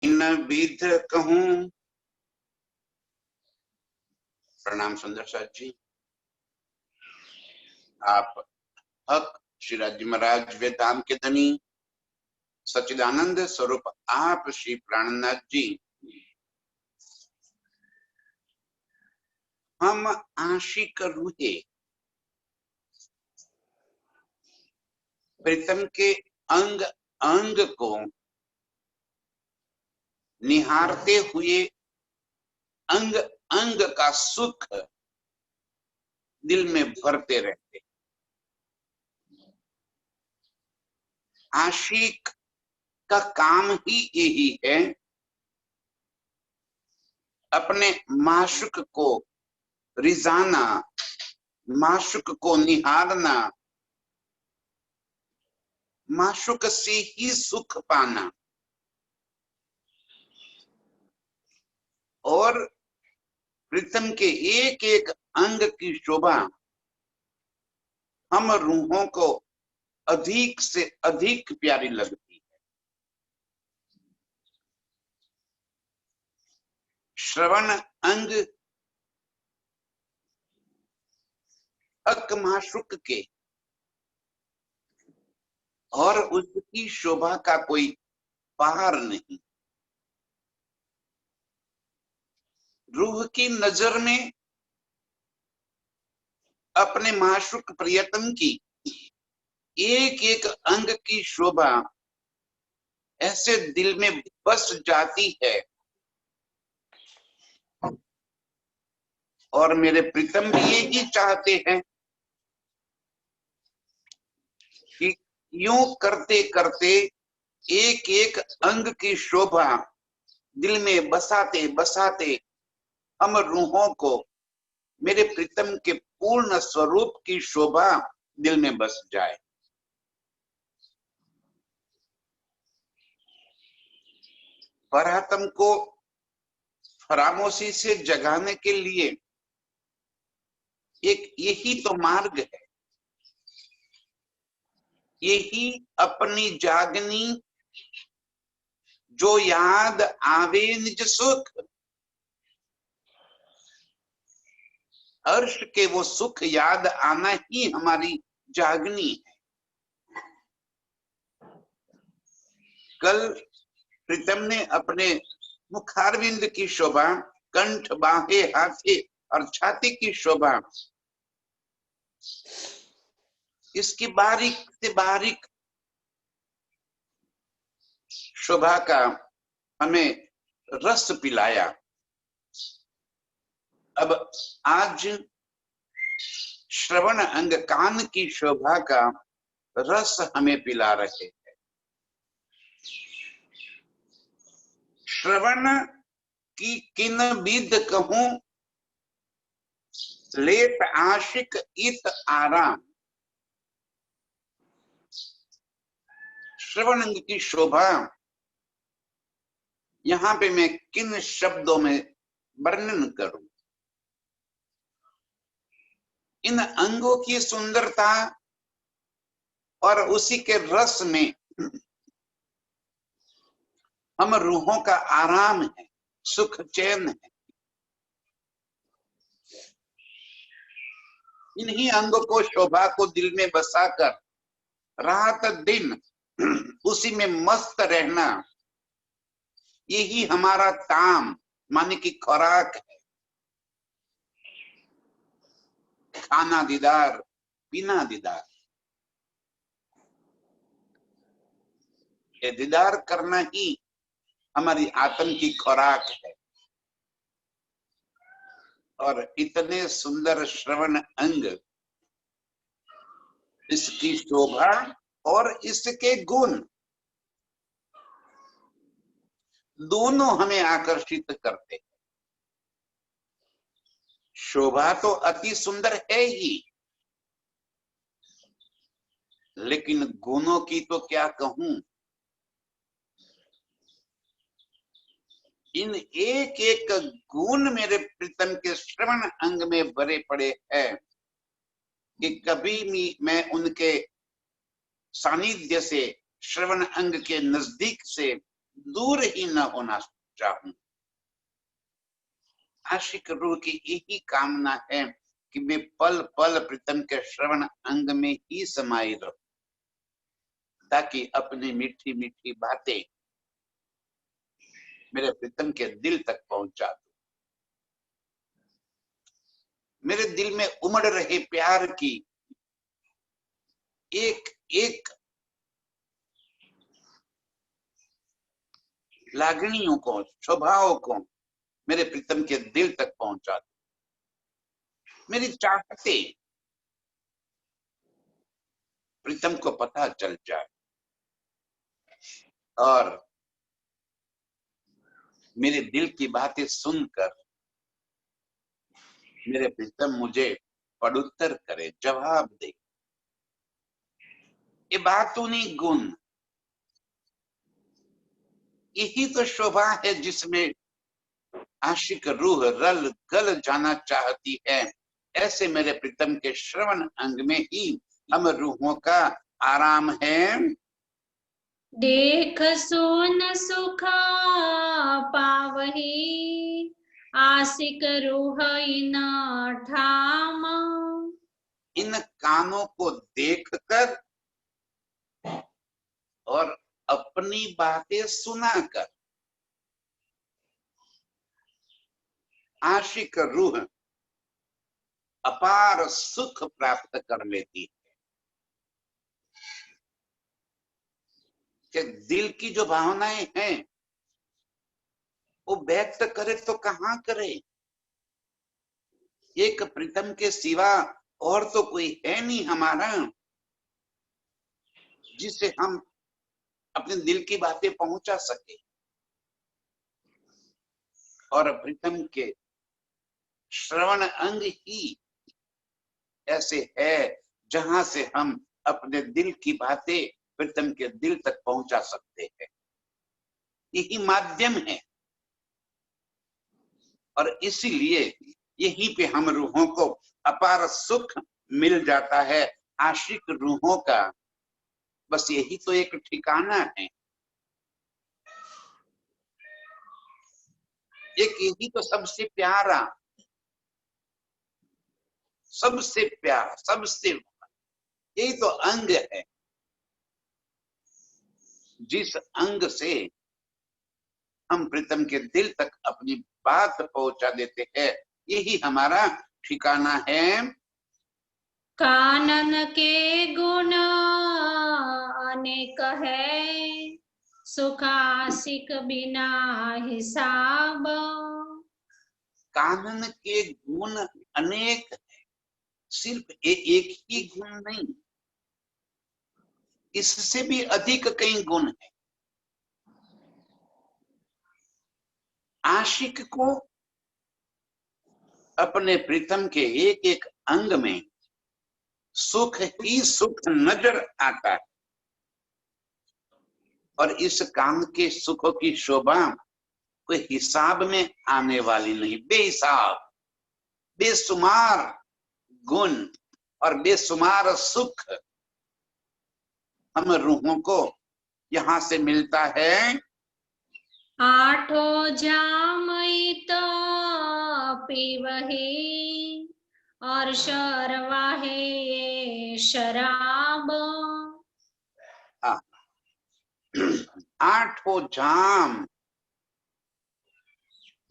इन विध कहूं। प्रणाम सुंदर साथ जी। आप हक श्री जी महाराज वेदांत के धनी सच्चिदानंद स्वरूप आप श्री प्राणनाथ जी, हम आशिक रूहे प्रीतम के अंग अंग को निहारते हुए अंग अंग का सुख दिल में भरते रहते। आशिक का काम ही यही है, अपने माशुक को रिजाना, माशुक को निहारना, माशुक से ही सुख पाना। और प्रीतम के एक एक अंग की शोभा हम रूहों को अधिक से अधिक प्यारी लगती है। श्रवण अंग हक माशुक के और उसकी शोभा का कोई पार नहीं। रूह की नजर में अपने माशुक प्रियतम की एक एक अंग की शोभा ऐसे दिल में बस जाती है। और मेरे प्रीतम भी यही चाहते हैं कि यूं करते करते एक एक अंग की शोभा दिल में बसाते बसाते हम रूहों को मेरे प्रीतम के पूर्ण स्वरूप की शोभा दिल में बस जाए। परात्म को फरामोशी से जगाने के लिए एक यही तो मार्ग है। यही अपनी जागनी जो याद आवे निज सुख, हर्ष के वो सुख याद आना ही हमारी जागनी है। कल प्रीतम ने अपने मुखारविंद की शोभा, कंठ, बाहें, हाथे और छाती की शोभा, इसकी बारीक से बारीक शोभा का हमें रस पिलाया। अब आज श्रवण अंग कान की शोभा का रस हमें पिला रहे हैं। श्रवण की किन विध कहूं, लेत आशिक इत आराम। श्रवण अंग की शोभा यहां पे मैं किन शब्दों में वर्णन करूं। इन अंगों की सुंदरता और उसी के रस में हम रूहों का आराम है, सुख चैन है। इन्हीं अंगों को, शोभा को दिल में बसाकर रात दिन उसी में मस्त रहना, यही हमारा ताम माने की खुराक है। खाना दीदार, पीना दीदार, ये दीदार करना ही हमारी आत्म की खुराक है। और इतने सुंदर श्रवण अंग, इसकी शोभा और इसके गुण दोनों हमें आकर्षित करते हैं। शोभा तो अति सुंदर है ही, लेकिन गुणों की तो क्या कहूं। इन एक एक गुण मेरे प्रीतम के श्रवण अंग में भरे पड़े हैं कि कभी भी मैं उनके सानिध्य से, श्रवण अंग के नजदीक से दूर ही न होना चाहूं। आशिक रूह की यही कामना है कि मैं पल पल प्रीतम के श्रवण अंग में ही समाई रहूं, ताकि अपनी मीठी मीठी बातें मेरे प्रीतम के दिल तक पहुंचा दूं। मेरे दिल में उमड़ रहे प्यार की एक एक लागनियों को, स्वभाव को मेरे प्रीतम के दिल तक पहुंचा दूं। मेरी चाहते प्रीतम को पता चल जाए और मेरे दिल की बातें सुनकर मेरे प्रीतम मुझे पड़ुत्तर करे, जवाब दे। ये बातूनी गुण, यही तो शोभा है जिसमें आशिक रूह रल गल जाना चाहती है। ऐसे मेरे प्रीतम के श्रवण अंग में ही हम रूहों का आराम है। देख सुन सुखा पावही, आशिक रूह इन ठाम। इन कानों को देखकर और अपनी बातें सुनाकर आशिक रूह अपार सुख प्राप्त कर लेती है। कि दिल की जो भावनाएं हैं वो व्यक्त करे तो कहाँ करे। एक प्रीतम के सिवा और तो कोई है नहीं हमारा जिसे हम अपने दिल की बातें पहुंचा सके। और प्रीतम के श्रवण अंग ही ऐसे है जहां से हम अपने दिल की बातें प्रीतम के दिल तक पहुंचा सकते हैं। यही माध्यम है और इसीलिए यहीं पे हम रूहों को अपार सुख मिल जाता है। आशिक रूहों का बस यही तो एक ठिकाना है, एक यही तो सबसे प्यारा, सबसे प्यारा, सबसे यही तो अंग है जिस अंग से हम प्रीतम के दिल तक अपनी बात पहुंचा देते हैं। यही हमारा ठिकाना है। कानन के गुण अनेक है, सुख आशिक बिना हिसाब। कानन के गुण अनेक है, सिर्फ एक ही गुण नहीं, इससे भी अधिक कई गुण है। आशिक को अपने प्रीतम के एक एक अंग में सुख ही सुख नजर आता है और इस काम के सुखों की शोभा कोई हिसाब में आने वाली नहीं। बेहिसाब, बेशुमार गुण और बेशुमार सुख हम रूहों को यहां से मिलता है। आठों जामइत पीवही, और शरवाहे ये शराब। आठों जाम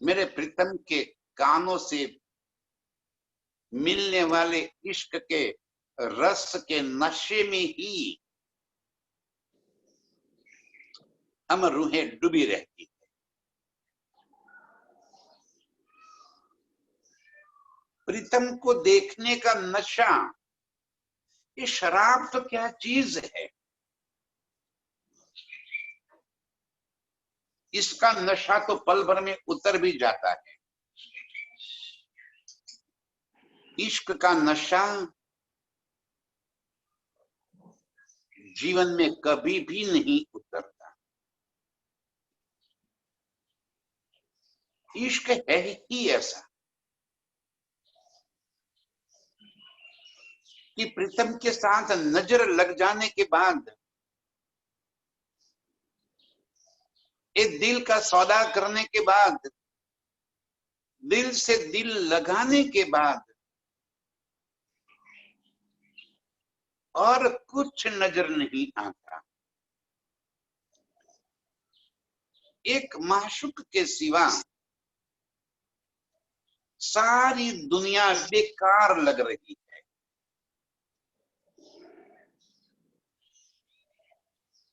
मेरे प्रीतम के कानों से मिलने वाले इश्क के रस के नशे में ही हम रूहें डूबी रहती। प्रीतम को देखने का नशा, ये शराब तो क्या चीज है। इसका नशा तो पल भर में उतर भी जाता है। इश्क का नशा जीवन में कभी भी नहीं उतरता। इश्क है ही ऐसा कि प्रीतम के साथ नजर लग जाने के बाद ये दिल का सौदा करने के बाद, दिल से दिल लगाने के बाद और कुछ नजर नहीं आता। एक माशूक के सिवा सारी दुनिया बेकार लग रही है।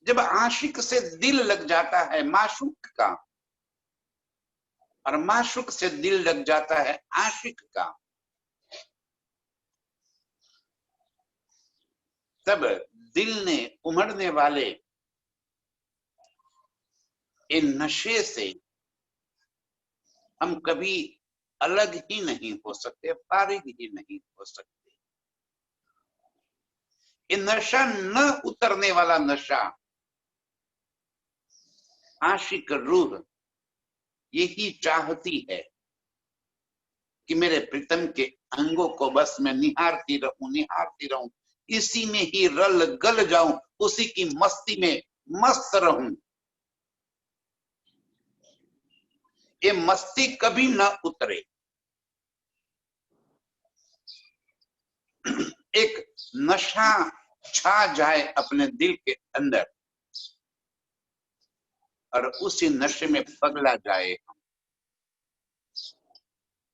जब आशिक से दिल लग जाता है माशूक का, और माशूक से दिल लग जाता है आशिक का, तब दिल ने उमड़ने वाले इन नशे से हम कभी अलग ही नहीं हो सकते, फारिग ही नहीं हो सकते। ये नशा न उतरने वाला नशा, आशिक रूह यही चाहती है कि मेरे प्रीतम के अंगों को बस मैं निहारती रहूं, इसी में ही रल गल जाऊं, उसी की मस्ती में मस्त रहूं। ये मस्ती कभी न उतरे। एक नशा छा जाए अपने दिल के अंदर और उसी नशे में पगला जाए हम।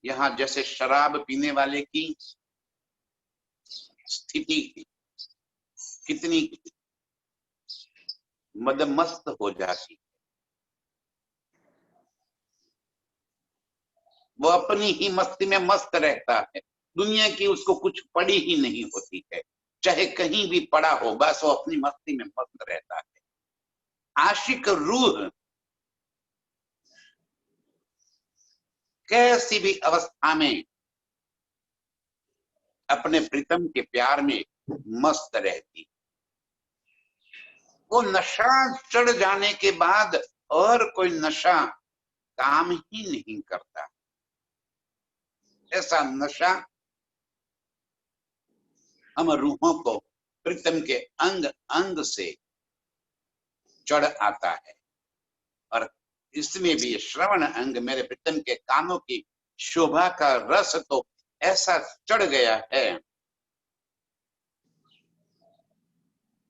यहाँ जैसे शराब पीने वाले की स्थिति कितनी मदमस्त हो जाती, वो अपनी ही मस्ती में मस्त रहता है, दुनिया की उसको कुछ पड़ी ही नहीं होती है, चाहे कहीं भी पड़ा हो, बस वो अपनी मस्ती में मस्त रहता है। आशिक रूह कैसी भी अवस्था में अपने प्रीतम के प्यार में मस्त रहती। वो नशा चढ़ जाने के बाद और कोई नशा काम ही नहीं करता। ऐसा नशा हम रूहों को प्रीतम के अंग अंग से चढ़ आता है। और इसमें भी श्रवण अंग, मेरे प्रीतम के कानों की शोभा का रस तो ऐसा चढ़ गया है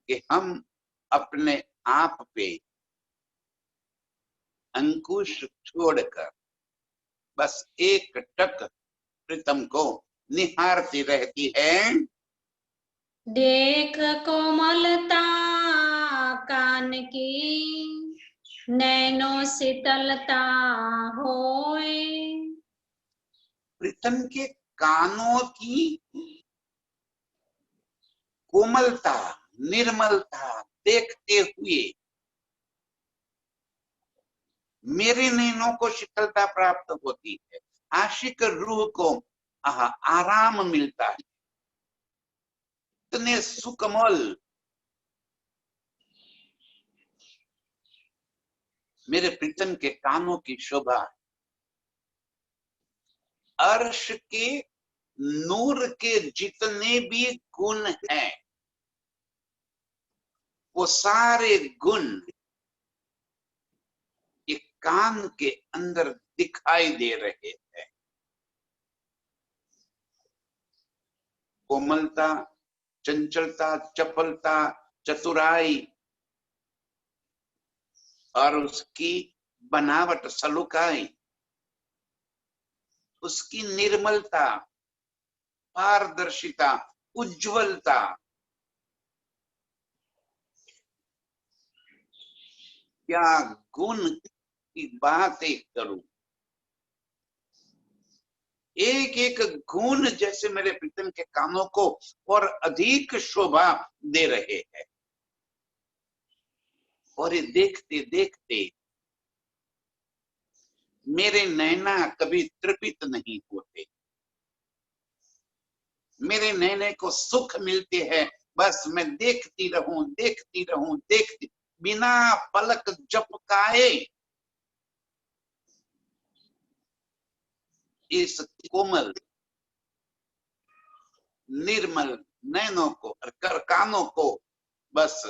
कि हम अपने आप पे अंकुश छोड़कर बस एक टक प्रीतम को निहारती रहती है। देख कोमलता कान की, नैनो शीतलता होए। प्रीतम के कानों की कोमलता, निर्मलता देखते हुए मेरे नैनों को शीतलता प्राप्त होती है। आशिक रूह को आराम मिलता है। इतने सुकमल मेरे प्रीतम के कानों की शोभा, अर्श के नूर के जितने भी गुण हैं, वो सारे गुण ये कान के अंदर दिखाई दे रहे हैं। कोमलता, चंचलता, चपलता, चतुराई और उसकी बनावट, सलुकाई, उसकी निर्मलता, पारदर्शिता, उज्जवलता, क्या गुण की बातें करूं। एक एक गुण जैसे मेरे प्रीतम के कानों को और अधिक शोभा दे रहे हैं। और ये देखते देखते मेरे नैना कभी तृपित नहीं होते। मेरे नैने को सुख मिलते हैं, बस मैं देखती रहूं, देखती रहूं, देखती, बिना पलक झपकाए इस कोमल निर्मल नैनों को और कानों को बस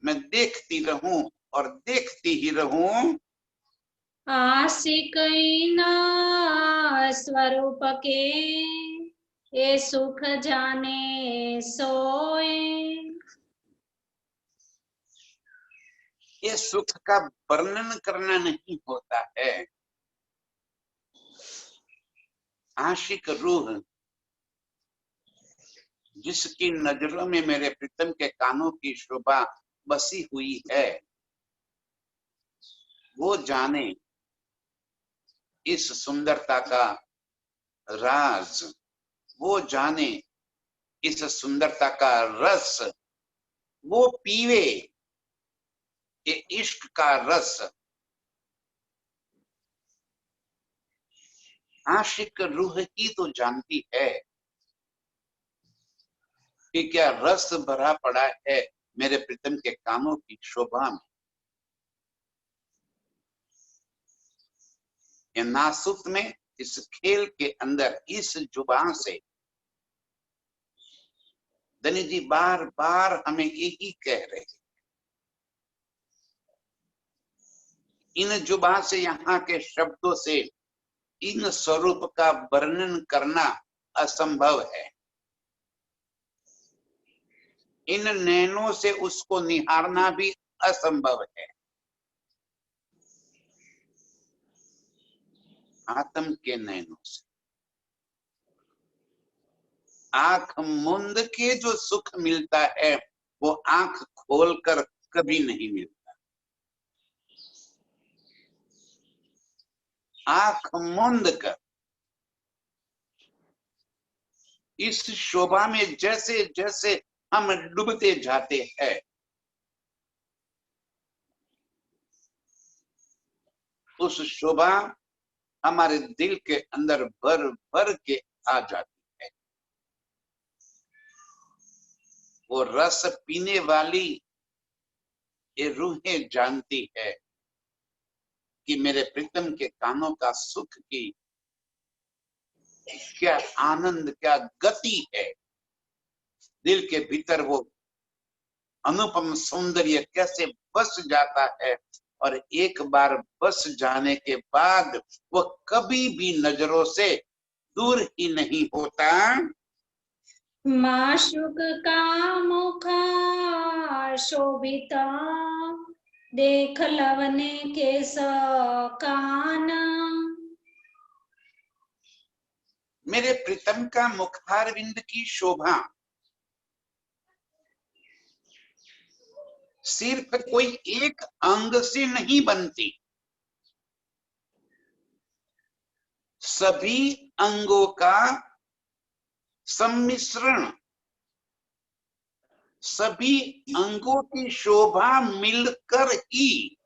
मैं देखती रहूं और देखती ही रहूं। आशिक ना स्वरूप के ये सुख जाने सोए। ये सुख का वर्णन करना नहीं होता है। आशिक रूह जिसकी नजरों में मेरे प्रीतम के कानों की शोभा बसी हुई है, वो जाने इस सुंदरता का राज, वो जाने इस सुंदरता का रस, वो पीवे ये इश्क का रस। आशिक रूह ही तो जानती है कि क्या रस भरा पड़ा है मेरे प्रीतम के कानों की शोभा में। ये नासुत में इस खेल के अंदर इस जुबान से धनी जी बार बार हमें यही कह रहे हैं। इन जुबान से, यहाँ के शब्दों से इन स्वरूप का वर्णन करना असंभव है। इन नैनों से उसको निहारना भी असंभव है। आत्म के नैनों से आंख मूंद के जो सुख मिलता है वो आंख खोलकर कभी नहीं मिलता। आंख मूंद कर इस शोभा में जैसे जैसे हम डूबते जाते हैं, उस शोभा हमारे दिल के अंदर भर भर के आ जाती है। वो रस पीने वाली ये रूहें जानती है कि मेरे प्रीतम के कानों का सुख की क्या आनंद, क्या गति है। दिल के भीतर वो अनुपम सौंदर्य कैसे बस जाता है, और एक बार बस जाने के बाद वो कभी भी नजरों से दूर ही नहीं होता। माशुक का मुख शोभिता देख लवने के कान। मेरे प्रीतम का मुखारविंद की शोभा सिर्फ कोई एक अंग से नहीं बनती, सभी अंगों का सम्मिश्रण, सभी अंगों की शोभा मिलकर ही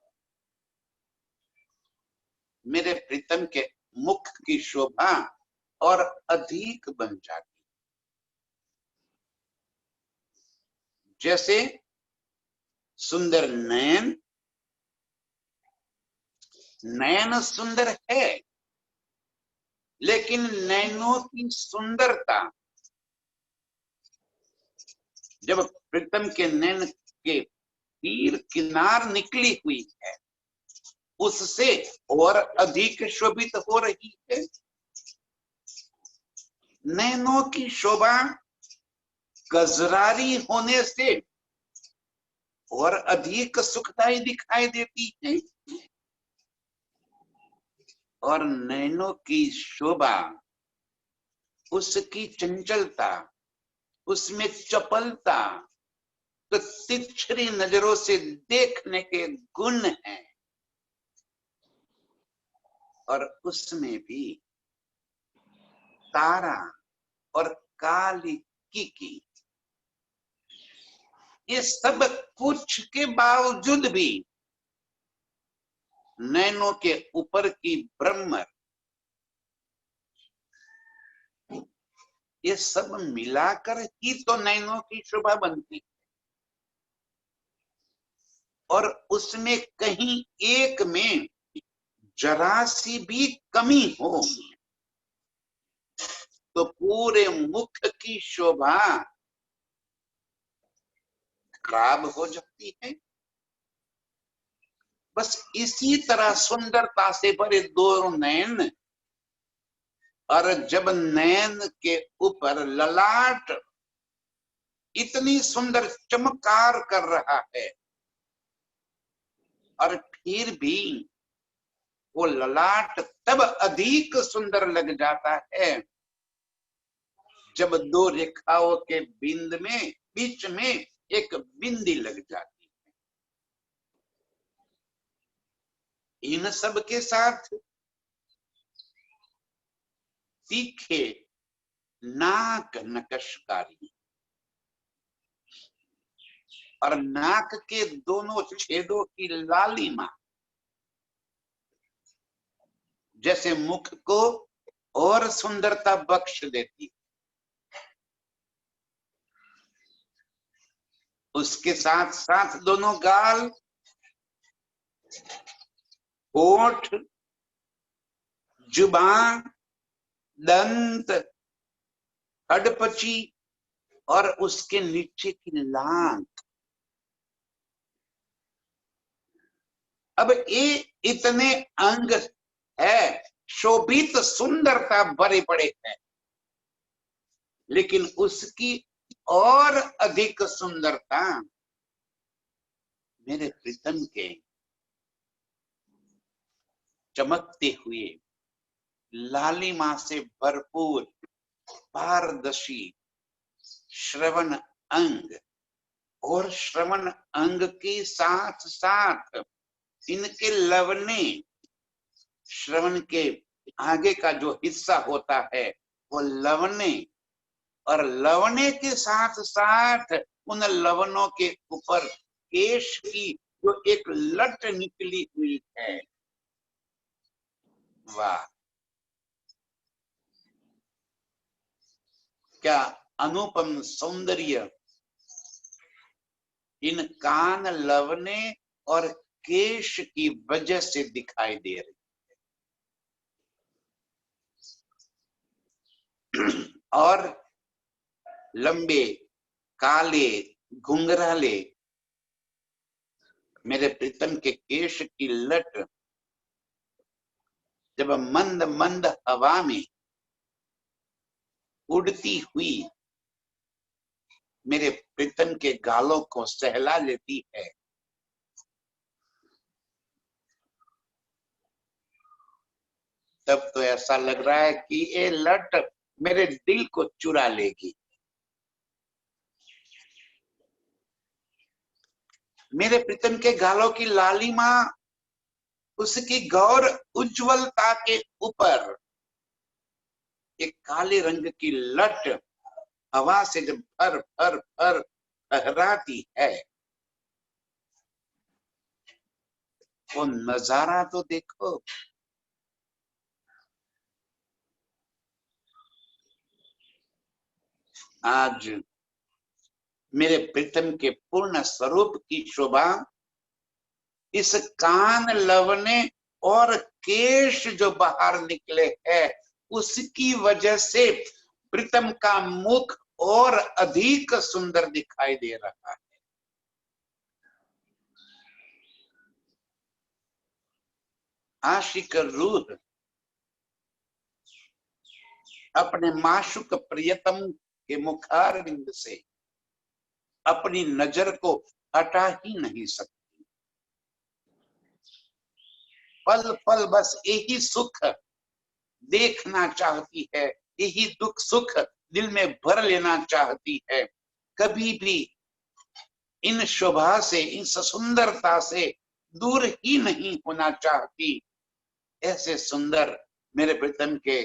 मेरे प्रीतम के मुख की शोभा और अधिक बन जाती। जैसे सुंदर नयन, नयन सुंदर है, लेकिन नैनों की सुंदरता जब प्रीतम के नैन के तीर किनार निकली हुई है, उससे और अधिक शोभित हो रही है। नैनों की शोभा गजरारी होने से और अधिक सुखदायी दिखाई देती है, और नैनों की शोभा, उसकी चंचलता, उसमें चपलता, तो तिरछी नजरों से देखने के गुण हैं, और उसमें भी तारा और काली की ये सब कुछ के बावजूद भी नैनों के ऊपर की ब्रह्म, ये सब मिलाकर ही तो नैनों की शोभा बनती, और उसमें कहीं एक में जरा सी भी कमी हो तो पूरे मुख की शोभा खराब हो जाती है। बस इसी तरह सुंदरता से भरे दो नयन, और जब नयन के ऊपर ललाट इतनी सुंदर चमत्कार कर रहा है, और फिर भी वो ललाट तब अधिक सुंदर लग जाता है जब दो रेखाओं के बिंद में बीच में एक बिंदी लग जाती है। इन सब के साथ तीखे नाक नकशकारी, और नाक के दोनों छेदों की लालिमा जैसे मुख को और सुंदरता बख्श देती है। उसके साथ साथ दोनों गाल, होठ, जुबान, दंत, हडपची और उसके नीचे की लांग, अब ये इतने अंग है, शोभित सुंदरता भरे पड़े हैं, लेकिन उसकी और अधिक सुंदरता मेरे प्रीतम के चमकते हुए लालिमा से भरपूर पारदर्शी श्रवण अंग, और श्रवण अंग के साथ साथ इनके लवने, श्रवण के आगे का जो हिस्सा होता है वो लवने, और लवने के साथ साथ उन लवनों के ऊपर केश की जो एक लट निकली हुई है। वाह, क्या अनुपम सौंदर्य इन कान, लवने और केश की वजह से दिखाई दे रही। और लंबे काले घुंघराले मेरे प्रीतम के केश की लट जब मंद मंद हवा में उड़ती हुई मेरे प्रीतम के गालों को सहला लेती है, तब तो ऐसा लग रहा है कि ये लट मेरे दिल को चुरा लेगी। मेरे प्रीतम के गालों की लालिमा, उसकी गौर उज्जवलता के ऊपर एक काले रंग की लट हवा से जब फर फर फर लहराती है, वो नजारा तो देखो। आज मेरे प्रीतम के पूर्ण स्वरूप की शोभा इस कान, लवने और केश जो बाहर निकले हैं उसकी वजह से प्रीतम का मुख और अधिक सुंदर दिखाई दे रहा है। आशिक रूह अपने माशुक प्रियतम के मुखारविंद से अपनी नजर को हटा ही नहीं सकती। पल पल बस यही सुख देखना चाहती है, यही दुख सुख दिल में भर लेना चाहती है। कभी भी इन शोभा से, इस सुंदरता से दूर ही नहीं होना चाहती। ऐसे सुंदर मेरे प्रीतम के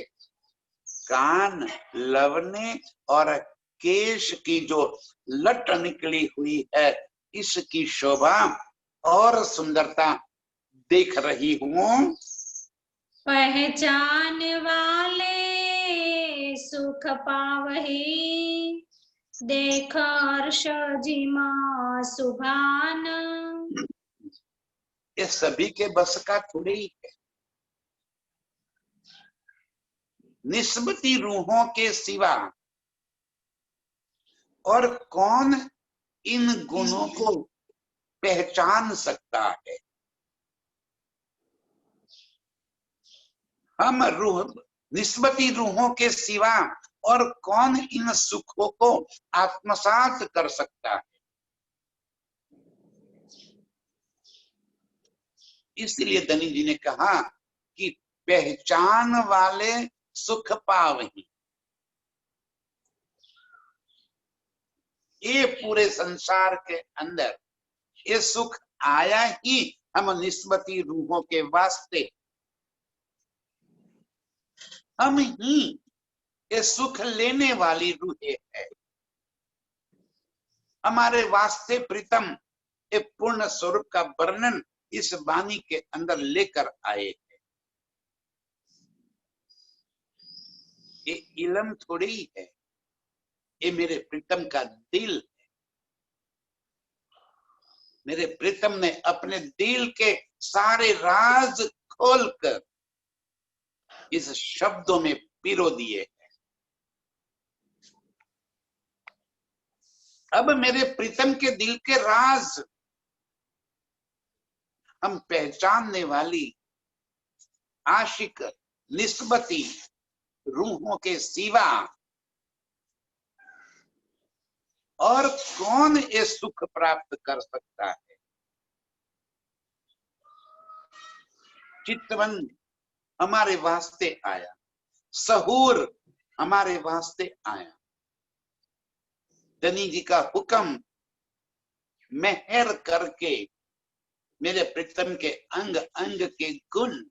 कान, लवने और केश की जो लट निकली हुई है, इसकी शोभा और सुंदरता देख रही हूं। पहचान वाले सुख पावही, देख हर्ष जिमा सुभान। ये सभी के बस का थोड़ी ही है। निस्बती रूहों के सिवा और कौन इन गुणों को पहचान सकता है। हम रूह निस्बती रूहों के सिवा और कौन इन सुखों को आत्मसात कर सकता है। इसलिए धनी जी ने कहा कि पहचान वाले सुख पावही। ये पूरे संसार के अंदर ये सुख आया ही हम निस्बती रूहों के वास्ते। हम ही ये सुख लेने वाली रूहें है। हमारे वास्ते प्रीतम ये पूर्ण स्वरूप का वर्णन इस वाणी के अंदर लेकर आए हैं। ये इलम थोड़ी है, ये मेरे प्रीतम का दिल है। मेरे प्रीतम ने अपने दिल के सारे राज खोलकर इस शब्दों में पिरो दिए हैं। अब मेरे प्रीतम के दिल के राज हम पहचानने वाली आशिक निस्बती रूहों के सिवा और कौन ये सुख प्राप्त कर सकता है। चितवन हमारे वास्ते आया, सहूर हमारे वास्ते आया। धनी जी का हुक्म मेहर करके मेरे प्रीतम के अंग अंग के गुण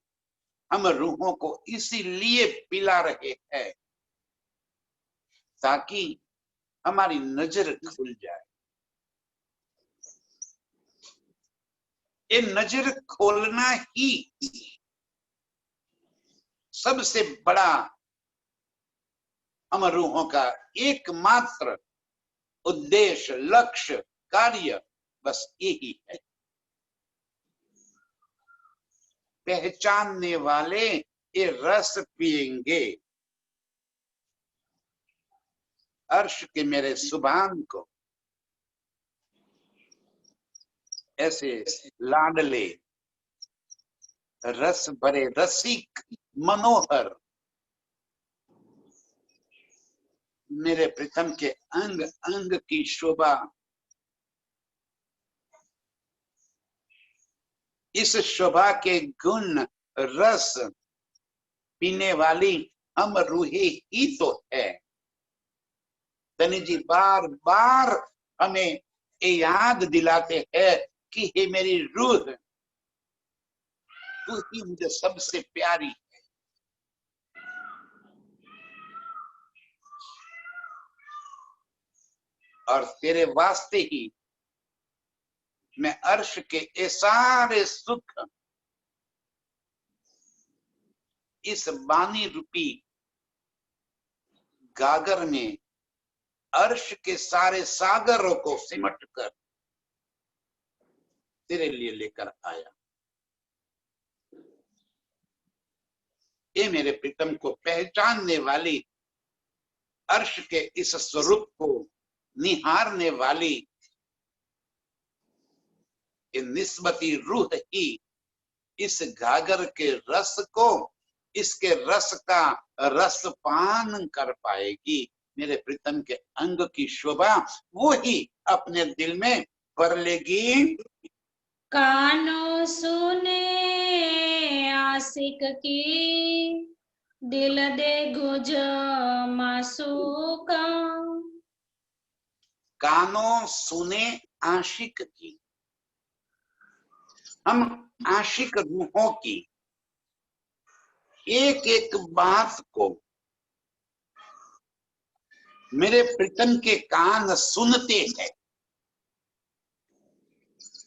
हम रूहों को इसीलिए पिला रहे हैं ताकि हमारी नजर खुल जाए। ये नजर खोलना ही सबसे बड़ा हम रूहों का एकमात्र उद्देश्य, लक्ष्य, कार्य बस यही है। पहचानने वाले ये रस पिएंगे। अर्श के मेरे सुभान को ऐसे लाडले रस भरे रसिक मनोहर मेरे प्रीतम के अंग अंग की शोभा, इस शोभा के गुण रस पीने वाली हम रूहे ही तो है। धनी जी बार बार हमें ये याद दिलाते हैं कि हे मेरी रूह, तू ही मुझे सबसे प्यारी है। और तेरे वास्ते ही मैं अर्श के ये सारे सुख इस बानी रूपी गागर में अर्श के सारे सागरों को सिमट कर तेरे लिए लेकर आया। ये मेरे प्रीतम को पहचानने वाली, अर्श के इस स्वरूप को निहारने वाली ये निस्बती रूह ही इस गागर के रस को, इसके रस का रसपान कर पाएगी। मेरे प्रीतम के अंग की शोभा वो ही अपने दिल में भर लेगी। कानों सुने आशिक की, दिल दे गुज मासूका। कानों सुने आशिक की, हम आशिक रूहों की एक एक बात को मेरे प्रीतम के कान सुनते हैं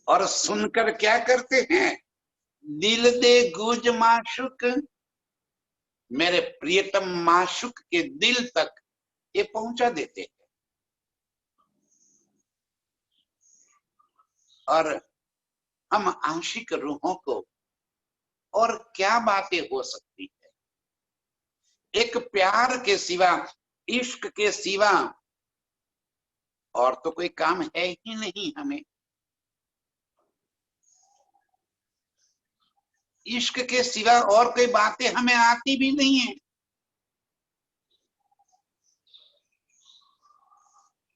और सुनकर क्या करते हैं, दिल दे गुज माशुक, मेरे प्रियतम माशुक के दिल तक ये पहुंचा देते हैं। और हम आशिक रूहों को और क्या बातें हो सकती है, एक प्यार के सिवा, इश्क के सिवा और तो कोई काम है ही नहीं हमें। इश्क के सिवा और कोई बातें हमें आती भी नहीं है।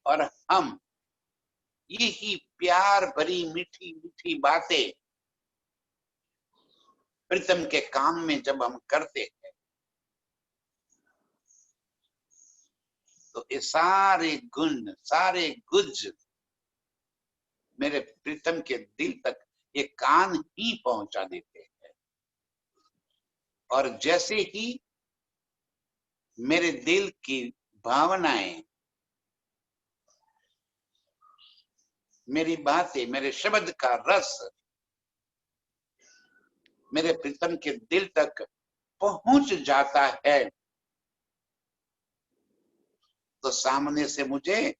और हम यही प्यार भरी मीठी मीठी बातें प्रीतम के काम में जब हम करते हैं तो ये सारे गुण, सारे गुज मेरे प्रीतम के दिल तक ये कान ही पहुंचा देते हैं। और जैसे ही मेरे दिल की भावनाएं, मेरी बातें, मेरे शब्द का रस मेरे प्रीतम के दिल तक पहुंच जाता है तो सामने से मुझे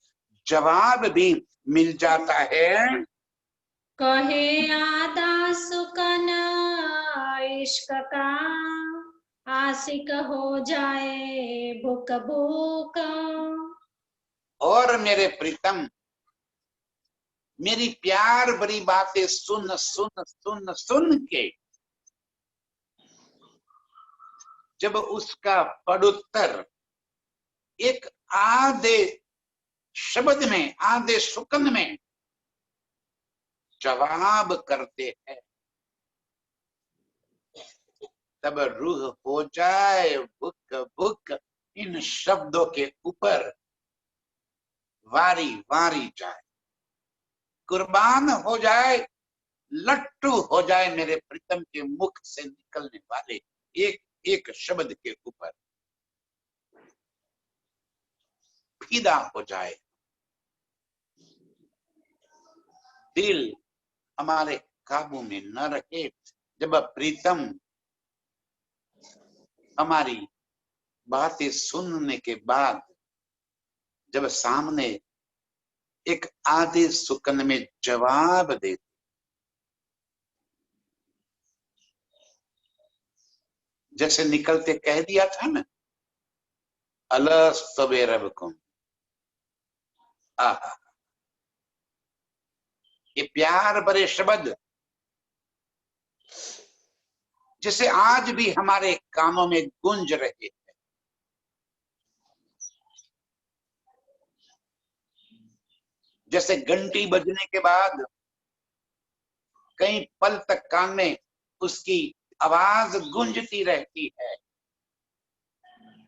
जवाब भी मिल जाता है। कहे आदा सुकन इश्क का, आशिक हो जाए भुक भुक। और मेरे प्रीतम मेरी प्यार भरी बातें सुन सुन सुन सुन के जब उसका पड़ुत्तर एक आधे शब्द में, आधे सुकन में जवाब करते हैं तब रूह हो जाए बुक बुक इन शब्दों के ऊपर वारी वारी जाए, कुर्बान हो जाए, लट्टू हो जाए मेरे प्रीतम के मुख से निकलने वाले एक एक शब्द के ऊपर फिदा हो जाए। दिल हमारे काबू में न रहे। जब प्रीतम हमारी बातें सुनने के बाद जब सामने एक आधे सुकन में जवाब दे, जैसे निकलते कह दिया था ना, अलस रबकुम, आहा, ये प्यार भरे शब्द जिसे आज भी हमारे कानों में गूंज रहे हैं। जैसे घंटी बजने के बाद कई पल तक कान में उसकी आवाज गूंजती रहती है,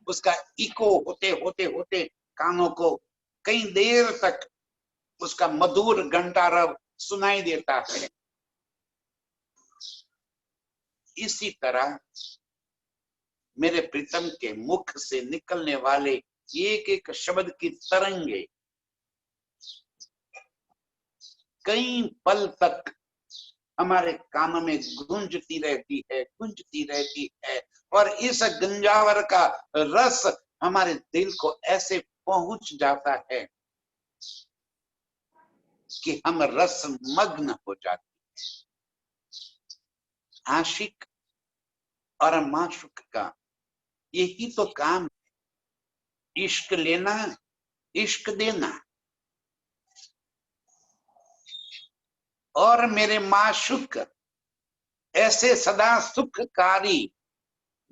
उसका इको होते होते होते कानों को कई देर तक उसका मधुर घंटारव सुनाई देता है। इसी तरह मेरे प्रीतम के मुख से निकलने वाले एक एक शब्द की तरंगे कई पल तक हमारे कानों में गूंजती रहती है, गूंजती रहती है। और इस गंजावर का रस हमारे दिल को ऐसे पहुंच जाता है कि हम रस मग्न हो जाते हैं। आशिक और माशूक का यही तो काम है, इश्क लेना, इश्क देना। और मेरे माशूक ऐसे सदा सुखकारी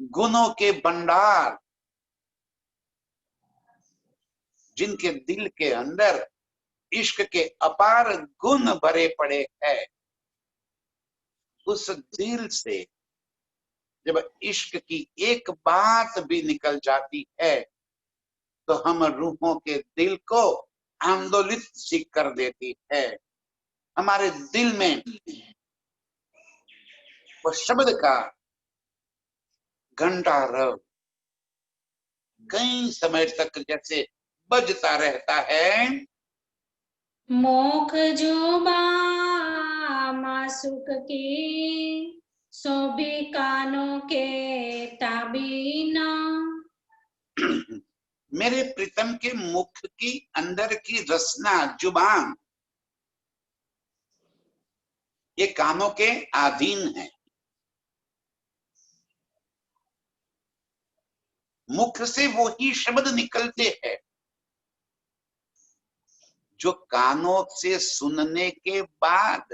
गुणों के भंडार जिनके दिल के अंदर इश्क के अपार गुण भरे पड़े हैं, उस दिल से जब इश्क की एक बात भी निकल जाती है तो हम रूहों के दिल को आंदोलित सी कर देती है। हमारे दिल में वो शब्द का घंटारव कई समय तक जैसे बजता रहता है। मोख जोबा मासुक की, सोभी कानों के ताबीना। मेरे प्रीतम के मुख की अंदर की रसना, जुबान, ये कानों के अधीन है। मुख से वो ही शब्द निकलते हैं जो कानों से सुनने के बाद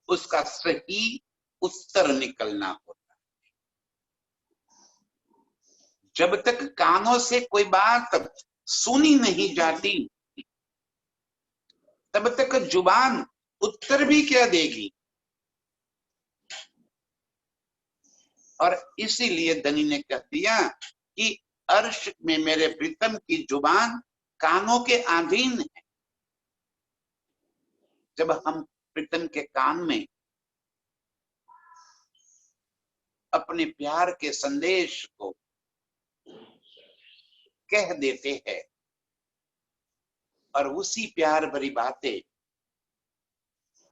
उसका सही उत्तर निकलना होता है। जब तक कानों से कोई बात सुनी नहीं जाती तब तक जुबान उत्तर भी क्या देगी। और इसीलिए धनी ने कह दिया कि अर्श में मेरे प्रीतम की जुबान कानों के अधीन है। जब हम प्रीतम के कान में अपने प्यार के संदेश को कह देते हैं और उसी प्यार भरी बातें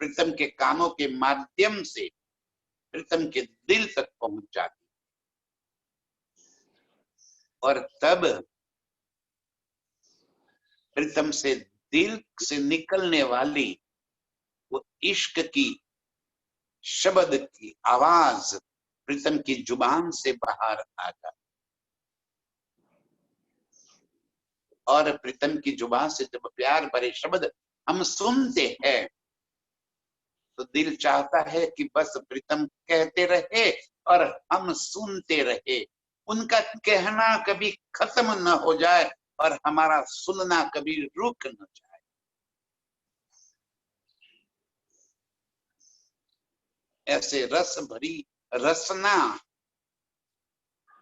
प्रीतम के कानों के माध्यम से प्रीतम के दिल तक पहुंच जाती और तब प्रीतम से दिल से निकलने वाली वो इश्क की शब्द की आवाज प्रीतम की जुबान से बाहर आ जाती और प्रीतम की जुबान से जब प्यार भरे शब्द हम सुनते हैं तो दिल चाहता है कि बस प्रीतम कहते रहे और हम सुनते रहे, उनका कहना कभी खत्म न हो जाए और हमारा सुनना कभी रुक न जाए। ऐसे रस भरी रसना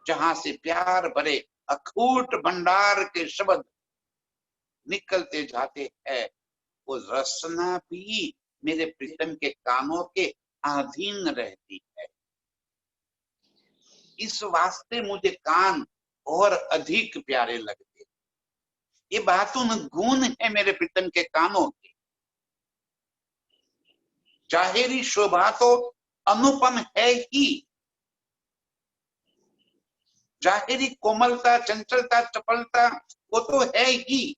जहां से प्यार भरे अखूट भंडार के शब्द निकलते जाते हैं, वो रसना भी मेरे प्रीतम के कानों के अधीन रहती है। इस वास्ते मुझे कान और अधिक प्यारे लगते। ये बातों गुण है मेरे प्रीतम के कानों के। जाहिरी शोभा तो अनुपम है ही, जाहिरी कोमलता चंचलता चपलता वो तो है ही,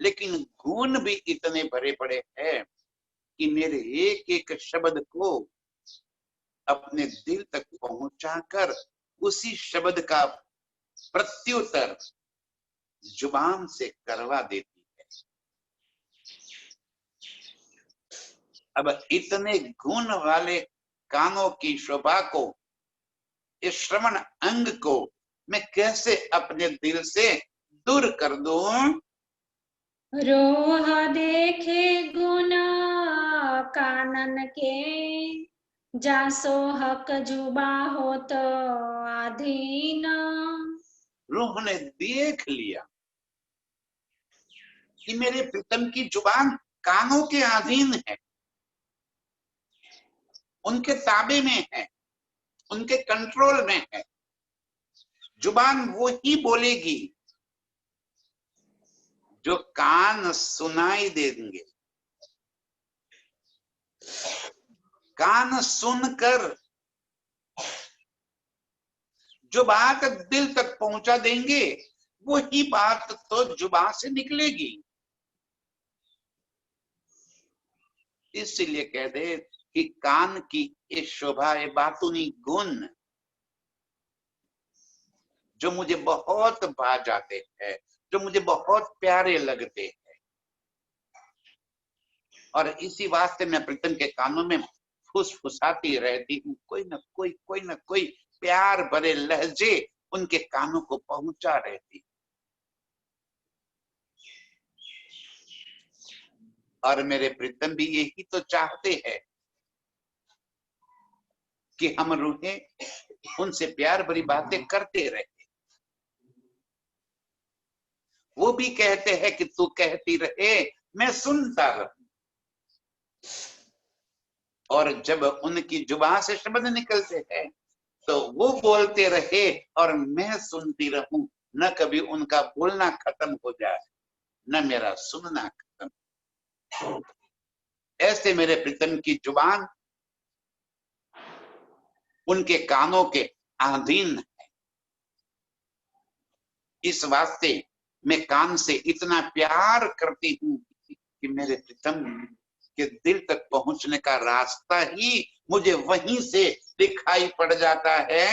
लेकिन गुण भी इतने भरे पड़े हैं कि मेरे एक एक शब्द को अपने दिल तक पहुंचाकर उसी शब्द का प्रत्युत्तर जुबान से करवा देती है। अब इतने गुण वाले कानों की शोभा को, इस श्रवण अंग को मैं कैसे अपने दिल से दूर कर दूं? रोह देखे गुण कानन के, जासो हक जुबा हो तो अधीन। रूह ने देख लिया कि मेरे प्रीतम की जुबान कानों के अधीन है, उनके ताबे में है, उनके कंट्रोल में है। जुबान वो ही बोलेगी जो कान सुनाई देंगे। कान सुनकर जो बात दिल तक पहुंचा देंगे वो ही बात तो जुबान से निकलेगी। इसलिए कह दे कि कान की ये शोभा, ये बातूनी गुण जो मुझे बहुत भा जाते हैं, जो मुझे बहुत प्यारे लगते हैं, और इसी वास्ते मैं प्रीतम के कानों में फुसफुसाती रहती हूँ। कोई न कोई प्यार भरे लहजे उनके कानों को पहुंचा रहती। और मेरे प्रीतम भी यही तो चाहते हैं कि हम रूठे उनसे प्यार भरी बातें करते रहे। वो भी कहते हैं कि तू कहती रहे मैं सुनता रहूं। और जब उनकी जुबान से शब्द निकलते हैं तो वो बोलते रहे और मैं सुनती रहूं। न कभी उनका बोलना खत्म हो जाए, न मेरा सुनना खत्म। ऐसे मेरे प्रीतम की जुबान उनके कानों के अधीन है। इस वास्ते मैं कान से इतना प्यार करती हूँ कि मेरे प्रीतम के दिल तक पहुंचने का रास्ता ही मुझे वहीं से दिखाई पड़ जाता है।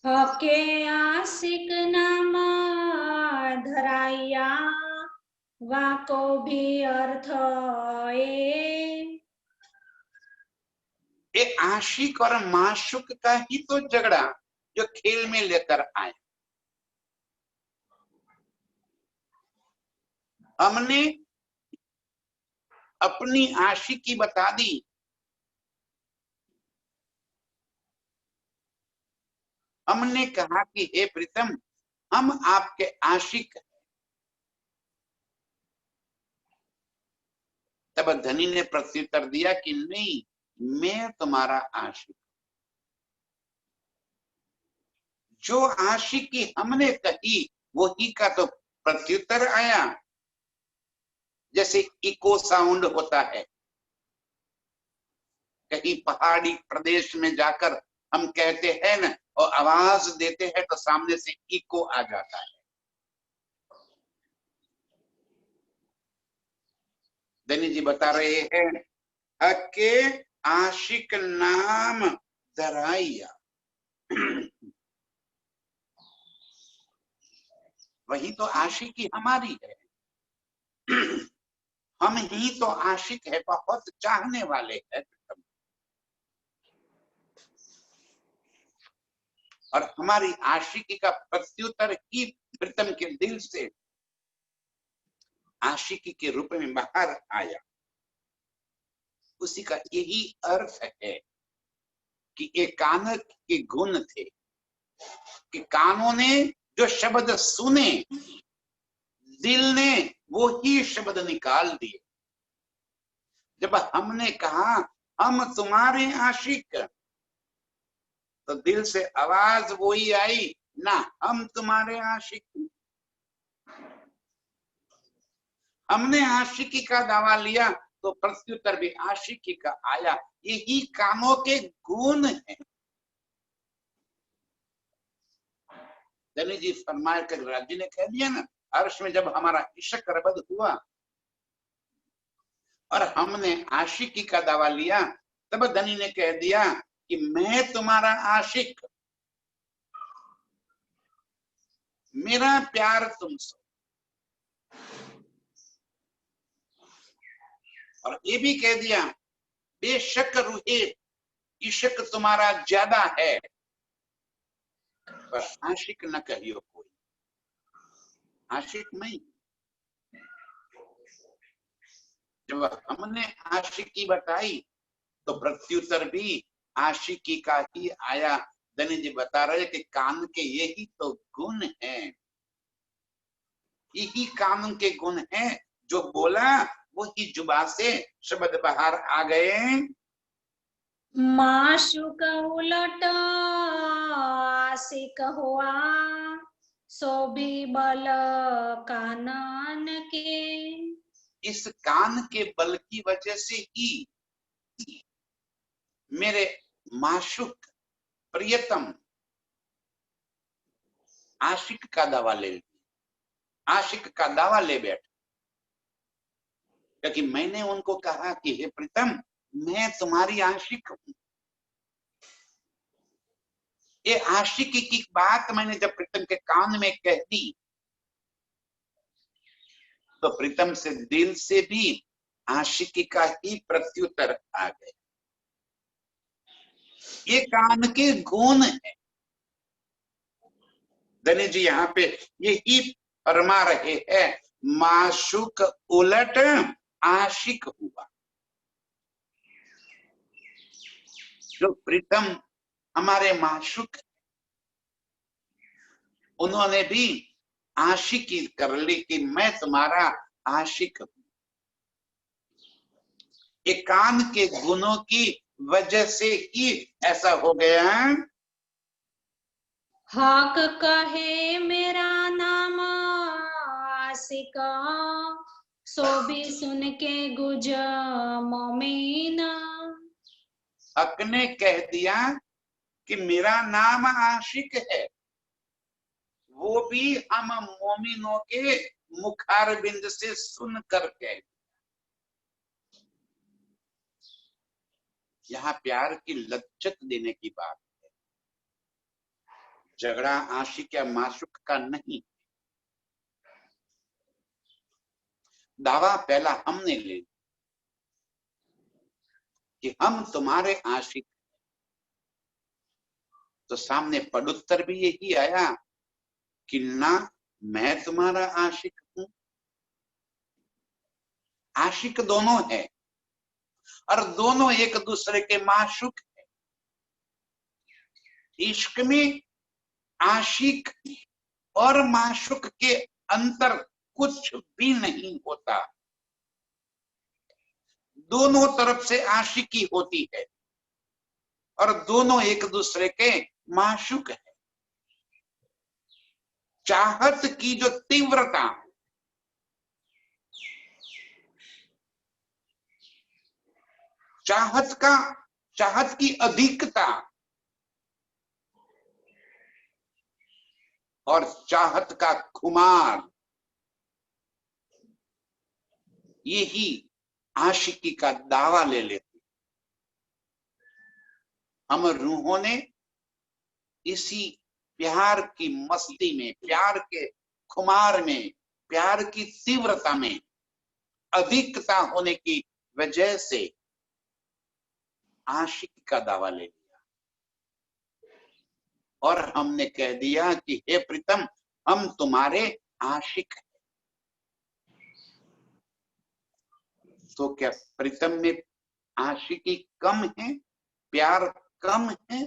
हके आशिक नाम धराइया, वाको भी अर्थ ए, ये आशिक और माशुक का ही तो झगड़ा जो खेल में लेकर आए। हमने अपनी आशिकी बता दी, हमने कहा कि हे प्रीतम हम आपके आशिक हैं। तब धनी ने प्रत्युत्तर दिया कि नहीं, मैं तुम्हारा आशिक। जो आशिकी हमने कही वही का तो प्रत्युत्तर आया। जैसे इको साउंड होता है, कहीं पहाड़ी प्रदेश में जाकर हम कहते हैं ना और आवाज देते हैं तो सामने से इको आ जाता है। धनी जी बता रहे हैं अके आशिक नाम धराइया। वही तो आशिकी हमारी है। हम ही तो आशिक है, बहुत चाहने वाले हैं। और हमारी आशिकी का प्रत्युत्तर ही प्रीतम के दिल से आशिकी के रूप में बाहर आया। उसी का यही अर्थ है कि एक कान के गुण थे कि कानों ने जो शब्द सुने, दिल ने वो ही शब्द निकाल दिए। जब हमने कहा हम तुम्हारे आशिक, तो दिल से आवाज वही आई ना, हम तुम्हारे आशिक। हमने आशिकी का दावा लिया तो प्रत्युत्तर भी आशिकी का आया। यही कानों के गुण है। धनी जी फरमाया कर राजी ने कह दिया ना, अर्श में जब हमारा इश्क रबद हुआ और हमने आशिकी का दावा लिया, तब धनी ने कह दिया कि मैं तुम्हारा आशिक, मेरा प्यार तुमसे। और ये भी कह दिया बेशक रूहे इश्क तुम्हारा ज्यादा है, पर आशिक न कहियो कोई। आशिक नहीं। जब हमने आशिकी बताई तो प्रत्युत्तर भी आशिकी का ही आया। धनी जी बता रहे कि कान के यही तो गुण हैं, यही कान के गुण हैं। जो बोला वही जुबा से शब्द बाहर आ गए। माशुक उलट आशिक हुआ, सो भी बल कानन के। इस कान के बल की वजह से ही मेरे माशुक प्रियतम आशिक का दावा ले, आशिक का दावा ले बैठ। क्योंकि मैंने उनको कहा कि हे प्रीतम मैं तुम्हारी आशिक हूं। ये आशिकी की बात मैंने जब प्रीतम के कान में कह दी तो प्रीतम से दिल से भी आशिकी का ही प्रत्युत्तर आ गया। ये कान के गुण है। धनी जी यहाँ पे यही फरमा रहे हैं, माशुक उलट आशिक हुआ। जो प्रीतम हमारे माशुक, उन्होंने भी आशिकी कर ली कि मैं तुम्हारा आशिक हूं। एक कान के गुणों की वजह से ही ऐसा हो गया। हक कहे मेरा नाम आशिक, सो भी सुन के गुज मोमीन। हक ने कह दिया कि मेरा नाम आशिक है, वो भी हम मोमिनों के मुखार बिंद से सुन कर कह। यहाँ प्यार की लज्जत देने की बात है। झगड़ा आशिक या माशुक का नहीं। दावा पहला हमने ले, कि हम तुम्हारे आशिक, तो सामने पदुत्तर भी यही आया कि ना मैं तुम्हारा आशिक हूं। आशिक दोनों है और दोनों एक दूसरे के माशूक है। इश्क में आशिक और माशूक के अंतर कुछ भी नहीं होता, दोनों तरफ से आशिकी होती है और दोनों एक दूसरे के माशूक है। चाहत की जो तीव्रता, चाहत की अधिकता और चाहत का खुमार, यही आशिकी का दावा ले लेते। हम रूहों ने इसी प्यार की मस्ती में, प्यार के खुमार में, प्यार की तीव्रता में अधिकता होने की वजह से आशिकी का दावा ले लिया और हमने कह दिया कि हे प्रीतम, हम तुम्हारे आशिक हैं। तो क्या प्रीतम में आशिकी कम है, प्यार कम है?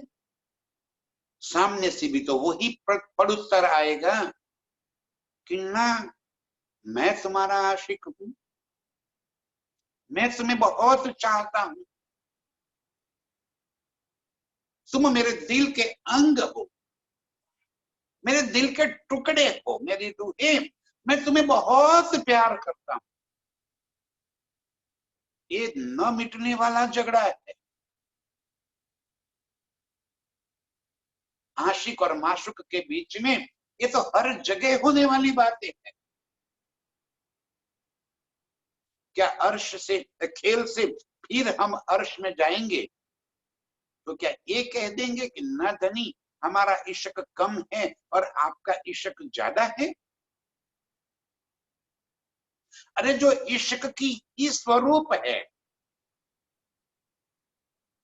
सामने से भी तो वही पदुत्तर आएगा कि ना मैं तुम्हारा आशिक हूं, मैं तुम्हें बहुत चाहता हूं, तुम मेरे दिल के अंग हो, मेरे दिल के टुकड़े हो, मेरी रूहें, मैं तुम्हें बहुत प्यार करता हूं। ये न मिटने वाला झगड़ा है। आशिक और माशुक के बीच में ये तो हर जगह होने वाली बातें हैं। क्या अर्श से, खेल से फिर हम अर्श में जाएंगे तो क्या ये कह देंगे कि न धनी हमारा इश्क कम है और आपका इश्क ज्यादा है? अरे जो इश्क की ही स्वरूप है,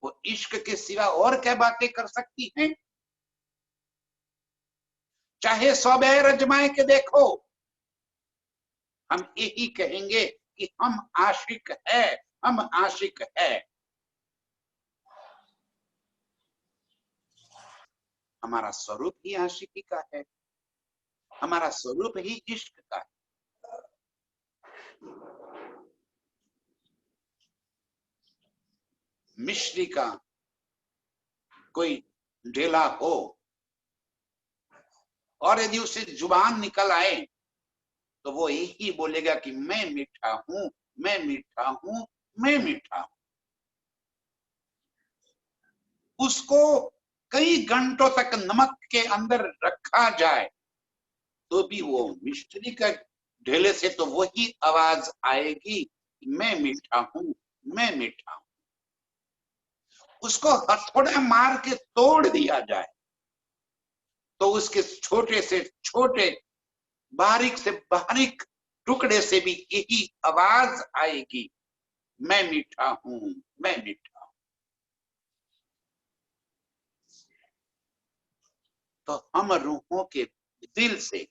वो इश्क के सिवा और क्या बातें कर सकती हैं? चाहे 100 बैर अजमाए के देखो, हम यही कहेंगे कि हम आशिक है, हम आशिक है। हमारा स्वरूप ही आशिकी का है, हमारा स्वरूप ही इश्क का है। मिश्री का कोई ढेला हो और यदि उसे जुबान निकल आए तो वो यही बोलेगा कि मैं मीठा हूं, मैं मीठा हूं, मैं मीठा हूं। उसको कई घंटों तक नमक के अंदर रखा जाए तो भी वो मिश्री का ढेले से तो वही आवाज आएगी, मैं मीठा हूं, मैं मीठा हूं। उसको हथौड़ा मार के तोड़ दिया जाए तो उसके छोटे से छोटे, बारीक से बारीक टुकड़े से भी यही आवाज आएगी, मैं मीठा हूं, मैं मीठा हूं। तो हम रूहों के दिल से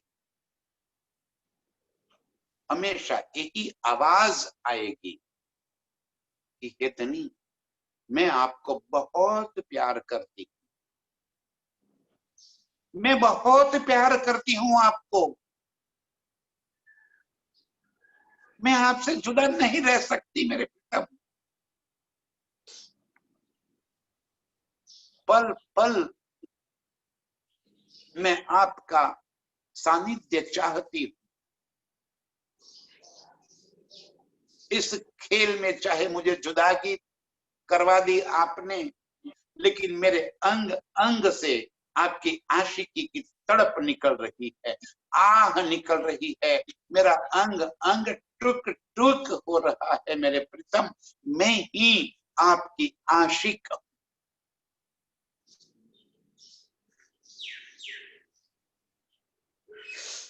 हमेशा यही आवाज आएगी कि हे धनी, मैं आपको बहुत प्यार करती हूं, मैं बहुत प्यार करती हूं आपको, मैं आपसे जुदा नहीं रह सकती मेरे पिता। पल पल मैं आपका सानिध्य चाहती हूं। इस खेल में चाहे मुझे जुदागी करवा दी आपने, लेकिन मेरे अंग अंग से आपकी आशिकी की तड़प निकल रही है, आह निकल रही है, मेरा अंग अंग टुक टुक हो रहा है मेरे प्रीतम, मैं ही आपकी आशिक हूं।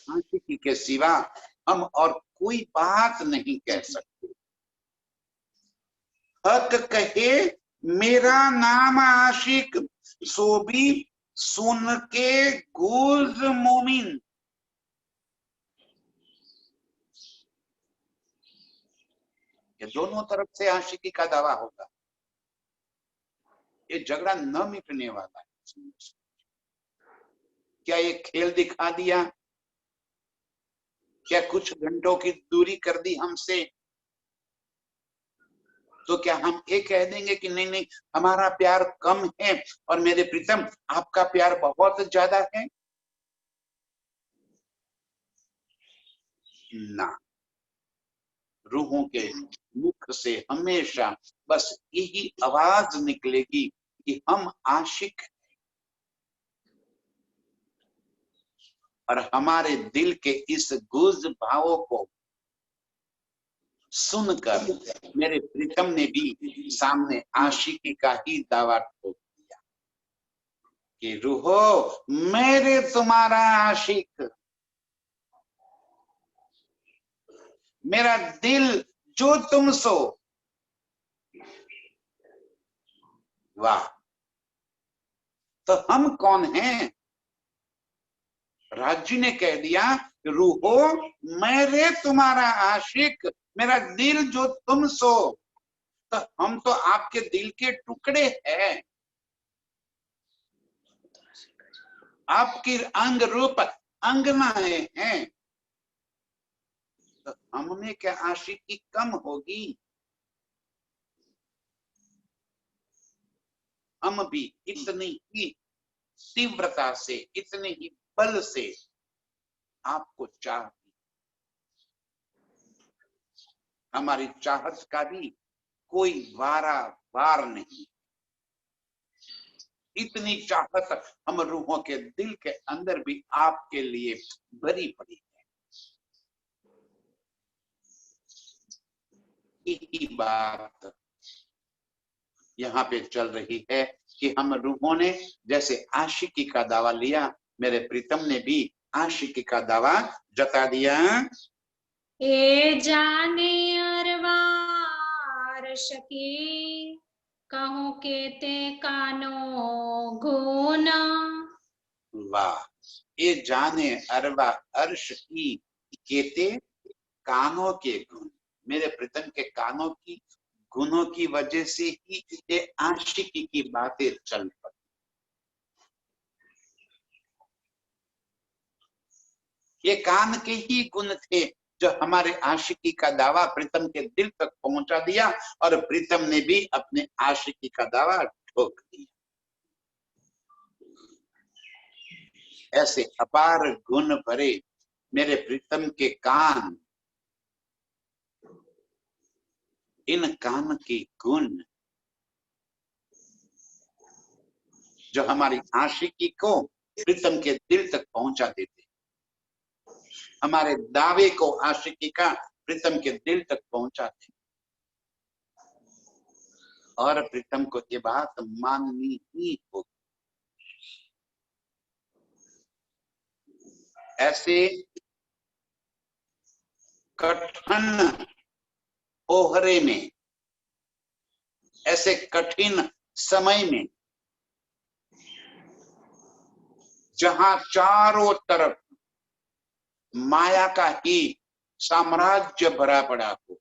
आशिकी के सिवा हम और कोई बात नहीं कह सकते। हक कहे मेरा नाम आशिक सो भी सुन के गुज मोमिन। ये दोनों तरफ से आशिकी का दावा होगा। ये झगड़ा न मिटने वाला है। क्या ये खेल दिखा दिया? क्या कुछ घंटों की दूरी कर दी हमसे तो क्या हम ये कह देंगे कि नहीं नहीं हमारा प्यार कम है और मेरे प्रीतम आपका प्यार बहुत ज्यादा है? ना, रूहों के मुख से हमेशा बस यही आवाज निकलेगी कि हम आशिक हैं। और हमारे दिल के इस गुज भावों को सुनकर मेरे प्रीतम ने भी सामने आशिकी का ही दावा ठोक दिया कि रूहो मेरे तुम्हारा आशिक, मेरा दिल जो तुम सो। वाह, तो हम कौन हैं? राजी ने कह दिया रूहो मेरे तुम्हारा आशिक, मेरा दिल जो तुम सो। तो हम तो आपके दिल के टुकड़े हैं, आपकी अंग रूप अंगनाएं हैं। तो हमने क्या आशिकी कम होगी? हम भी इतनी ही तीव्रता से, इतने ही बल से आपको चाहती। हमारी चाहत का भी कोई वारा वार नहीं। इतनी चाहत हम रूहों के दिल के अंदर भी आपके लिए भरी पड़ी है। यही बात यहाँ पे चल रही है कि हम रूहों ने जैसे आशिकी का दावा लिया, मेरे प्रीतम ने भी आशिकी का दावा जता दिया। ए जाने अरवार शकी कहूं के ते कानो गुना। वाह, ये जाने अरवा अर्श की केते कानों के गुण। मेरे प्रीतम के कानों की गुणों की वजह से ही ये आशिकी की बातें चल पड़ी। ये कान के ही गुण थे जो हमारे आशिकी का दावा प्रीतम के दिल तक पहुंचा दिया और प्रीतम ने भी अपने आशिकी का दावा ठोक दिया। ऐसे अपार गुण भरे मेरे प्रीतम के कान, इन कान के गुण जो हमारी आशिकी को प्रीतम के दिल तक पहुंचा देते, हमारे दावे को आशिकी का प्रीतम के दिल तक पहुंचाते। और प्रीतम को ये बात माननी ही होगी। ऐसे कठिन ओहरे में, ऐसे कठिन समय में जहां चारों तरफ माया का ही साम्राज्य भरा पड़ा हो,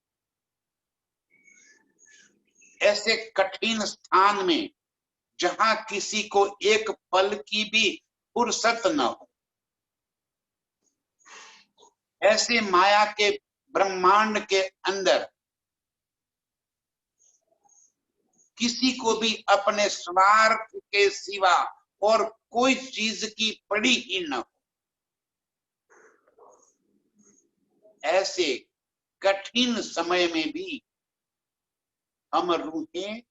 ऐसे कठिन स्थान में जहां किसी को एक पल की भी फुर्सत न हो, ऐसे माया के ब्रह्मांड के अंदर किसी को भी अपने स्वार्थ के सिवा और कोई चीज की पड़ी ही न हो, ऐसे कठिन समय में भी हम रूहें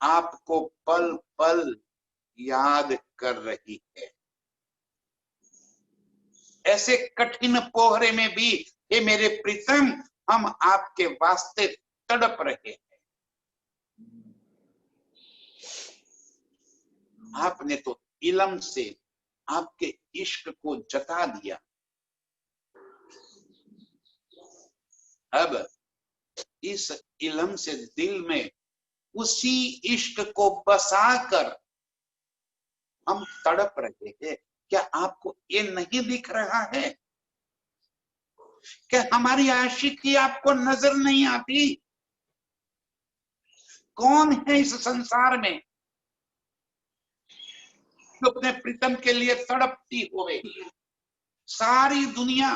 आपको पल पल याद कर रही है। ऐसे कठिन पोहरे में भी हे मेरे प्रीतम हम आपके वास्ते तड़प रहे हैं। आपने तो इल्म से आपके इश्क को जता दिया। अब इस इल्म से दिल में उसी इश्क को बसाकर हम तड़प रहे हैं। क्या आपको ये नहीं दिख रहा है? क्या हमारी आशिकी आपको नजर नहीं आती? कौन है इस संसार में जो अपने प्रीतम के लिए तड़पती होवे? सारी दुनिया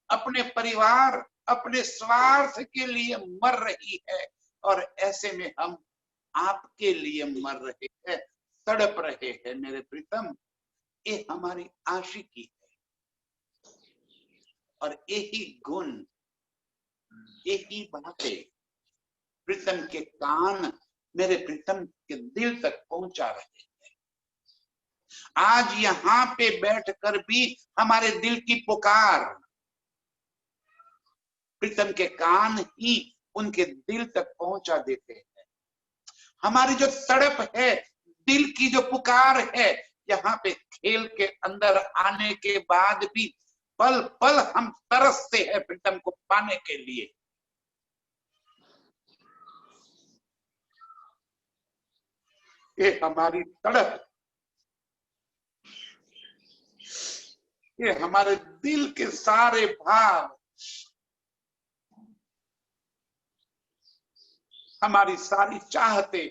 अपने परिवार, अपने स्वार्थ के लिए मर रही है, और ऐसे में हम आपके लिए मर रहे हैं, तड़प रहे हैं मेरे प्रीतम। ये हमारी आशिकी है, और यही गुण, यही बातें प्रीतम के कान मेरे प्रीतम के दिल तक पहुंचा रहे हैं। आज यहाँ पे बैठकर भी हमारे दिल की पुकार प्रीतम के कान ही उनके दिल तक पहुंचा देते हैं। हमारी जो तड़प है, दिल की जो पुकार है, यहाँ पे खेल के अंदर आने के बाद भी पल पल हम तरसते हैं प्रीतम को पाने के लिए। ये हमारी तड़प, ये हमारे दिल के सारे भाव, हमारी सारी चाहते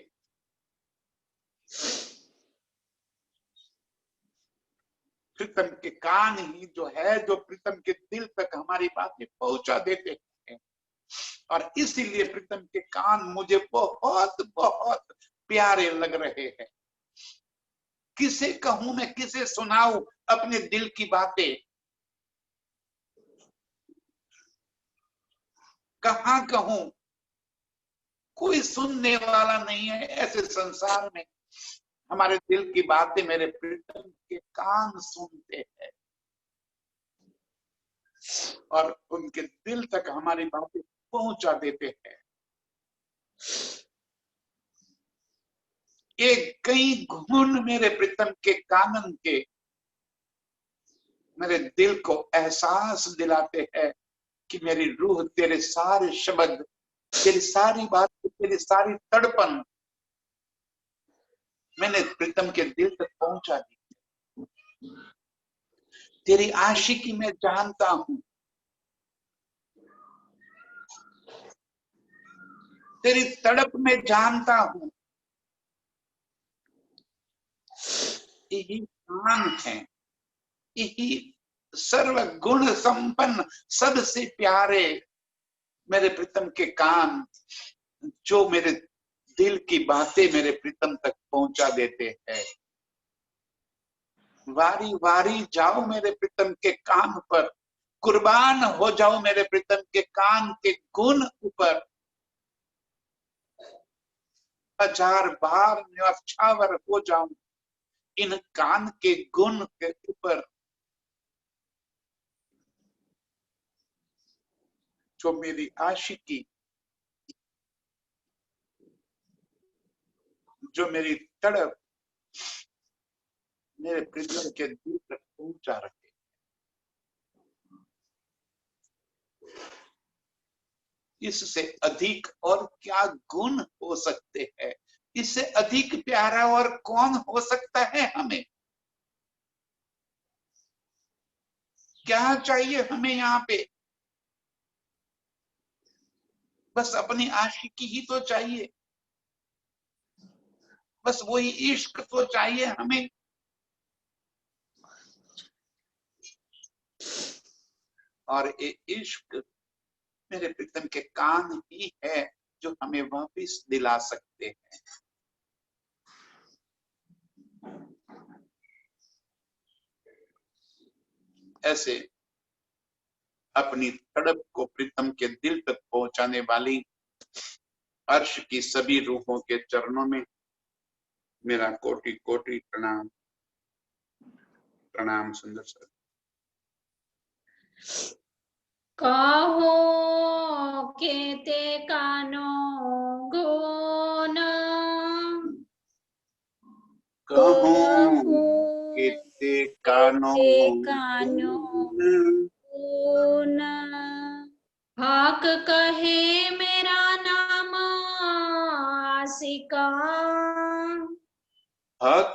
प्रीतम के कान ही जो है, जो प्रीतम के दिल तक हमारी बातें पहुंचा देते हैं। और इसीलिए प्रीतम के कान मुझे बहुत बहुत प्यारे लग रहे हैं। किसे कहूं मैं, किसे सुनाऊं अपने दिल की बातें? कहां कहूं? कोई सुनने वाला नहीं है ऐसे संसार में। हमारे दिल की बातें मेरे प्रीतम के कान सुनते हैं, और उनके दिल तक हमारी बातें पहुंचा देते हैं। एक कई गुण मेरे प्रीतम के कानन के मेरे दिल को एहसास दिलाते हैं कि मेरी रूह तेरे सारे शब्द, तेरी सारी बातें, तेरी सारी तड़पन मैंने प्रीतम के दिल तक पहुंचा दी। तेरी आशिकी मैं जानता हूं, तेरी तड़प में जानता हूं। यही कान है, यही सर्व गुण संपन्न सबसे प्यारे मेरे प्रीतम के कान, जो मेरे दिल की बातें मेरे प्रीतम तक पहुंचा देते हैं। वारी वारी जाओ मेरे प्रीतम के कान पर, कुर्बान हो जाओ मेरे प्रीतम के कान के गुण ऊपर। हजार बार न्यौछावर हो जाऊं इन कान के गुण के ऊपर। जो मेरी आशिकी, जो मेरी तड़प मेरे प्रीतम के दिल तक पहुंचा रहे। इससे अधिक और क्या गुण हो सकते हैं? इससे अधिक प्यारा और कौन हो सकता है हमें? क्या चाहिए हमें यहाँ पे? बस अपनी आशिकी ही तो चाहिए, बस वही इश्क तो चाहिए हमें। और ये इश्क मेरे प्रीतम के कान ही है जो हमें वापस दिला सकते हैं। ऐसे अपनी तड़प को प्रीतम के दिल तक पहुंचाने वाली अर्श की सभी रूहों के चरणों में मेरा कोटि कोटि प्रणाम। प्रणाम सुंदर सर। कहो केते कानो गुण, कहूं केते कानो गुण, हाक कहे मेरा नाम का हक